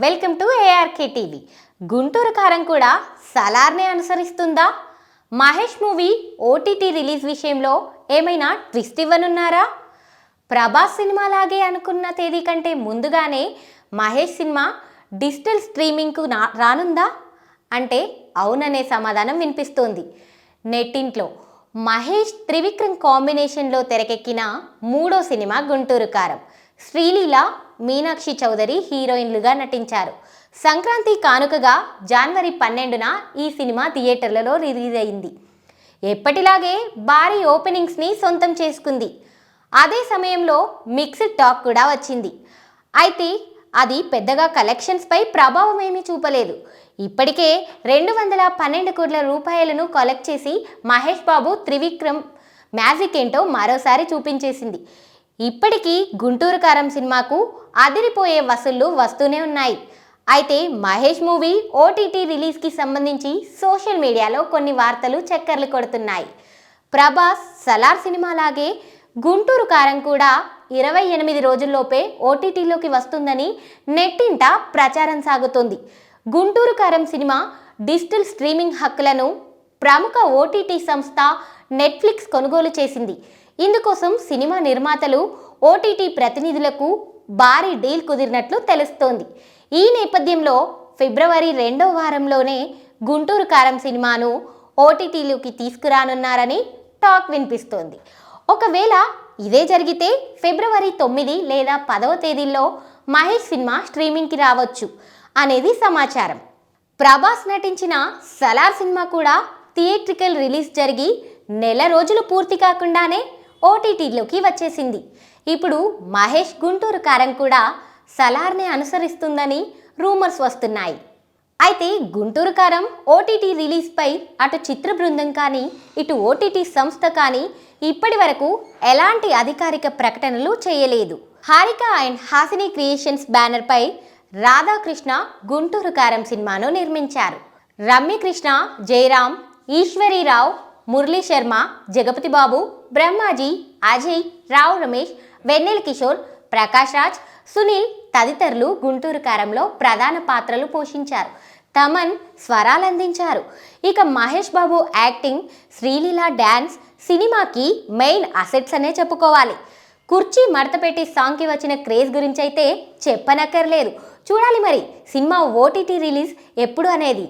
Welcome to ARK TV. Guntur కారం కూడా సలార్నే అనుసరిస్తుందా? Mahesh movie OTT release విషయంలో ఏమైనా ట్విస్ట్ ఇవ్వనున్నారా? ప్రభాస్ సినిమా లాగే అనుకున్న తేదీ కంటే ముందుగానే మహేష్ సినిమా డిజిటల్ స్ట్రీమింగ్కు రానుందా అంటే అవుననే సమాధానం వినిపిస్తోంది. నెట్టింట్లో మహేష్ త్రివిక్రమ్ కాంబినేషన్లో తెరకెక్కిన మూడో సినిమా గుంటూరు కారం. శ్రీలీల, మీనాక్షి చౌదరి హీరోయిన్లుగా నటించారు. సంక్రాంతి కానుకగా జనవరి 12న ఈ సినిమా థియేటర్లలో రిలీజ్ అయింది. ఎప్పటిలాగే భారీ ఓపెనింగ్స్ని సొంతం చేసుకుంది. అదే సమయంలో మిక్స్డ్ టాక్ కూడా వచ్చింది. అయితే అది పెద్దగా కలెక్షన్స్పై ప్రభావం ఏమీ చూపలేదు. ఇప్పటికే 212 కోట్ల రూపాయలను కలెక్ట్ చేసి మహేష్ బాబు త్రివిక్రమ్ మ్యాజిక్ ఏంటో మరోసారి చూపించేసింది. ఇప్పటికీ గుంటూరు కారం సినిమాకు అదిరిపోయే వసూళ్లు వస్తూనే ఉన్నాయి. అయితే మహేష్ మూవీ ఓటీటీ రిలీజ్కి సంబంధించి సోషల్ మీడియాలో కొన్ని వార్తలు చక్కర్లు కొడుతున్నాయి. ప్రభాస్ సలార్ సినిమాలాగే గుంటూరు కారం కూడా 28 రోజుల్లోపే ఓటీటీలోకి వస్తుందని నెట్టింట ప్రచారం సాగుతోంది. గుంటూరు కారం సినిమా డిజిటల్ స్ట్రీమింగ్ హక్కులను ప్రముఖ ఓటీటీ సంస్థ నెట్ఫ్లిక్స్ కొనుగోలు చేసింది. ఇందుకోసం సినిమా నిర్మాతలు ఓటీటీ ప్రతినిధులకు భారీ డీల్ కుదిరినట్లు తెలుస్తోంది. ఈ నేపథ్యంలో ఫిబ్రవరి 2వ వారంలోనే గుంటూరు కారం సినిమాను ఓటీటీలోకి తీసుకురానున్నారని టాక్ వినిపిస్తోంది. ఒకవేళ ఇదే జరిగితే ఫిబ్రవరి 9 లేదా 10వ తేదీల్లో మహేష్ సినిమా స్ట్రీమింగ్కి రావచ్చు అనేది సమాచారం. ప్రభాస్ నటించిన సలార్ సినిమా కూడా థియేట్రికల్ రిలీజ్ జరిగి నెల రోజులు పూర్తి కాకుండానే ఓటీటీలోకి వచ్చేసింది. ఇప్పుడు మహేష్ గుంటూరు కారం కూడా సలార్నే అనుసరిస్తుందని రూమర్స్ వస్తున్నాయి. అయితే గుంటూరు కారం ఓటీటీ రిలీజ్పై అటు చిత్ర బృందం కానీ ఇటు ఓటీటీ సంస్థ కానీ ఇప్పటి వరకు ఎలాంటి అధికారిక ప్రకటనలు చేయలేదు. హారిక అండ్ హాసిని క్రియేషన్స్ బ్యానర్పై రాధాకృష్ణ గుంటూరు కారం సినిమాను నిర్మించారు. రమ్యకృష్ణ, జయరాం, ఈశ్వరీరావు, మురళీ శర్మ, జగపతి బాబు, బ్రహ్మాజీ, అజయ్, రావు రమేష్, వెన్నెల కిషోర్, ప్రకాష్ రాజ్, సునీల్ తదితరులు గుంటూరు కారంలో ప్రధాన పాత్రలు పోషించారు. తమన్ స్వరాలందించారు. ఇక మహేష్ బాబు యాక్టింగ్, శ్రీలీల డ్యాన్స్ సినిమాకి మెయిన్ అసెట్స్ అనే చెప్పుకోవాలి. కుర్చీ మడతపెట్టి సాంగ్కి వచ్చిన క్రేజ్ గురించి అయితే చెప్పనక్కర్లేదు. చూడాలి మరి సినిమా ఓటీటీ రిలీజ్ ఎప్పుడు అనేది.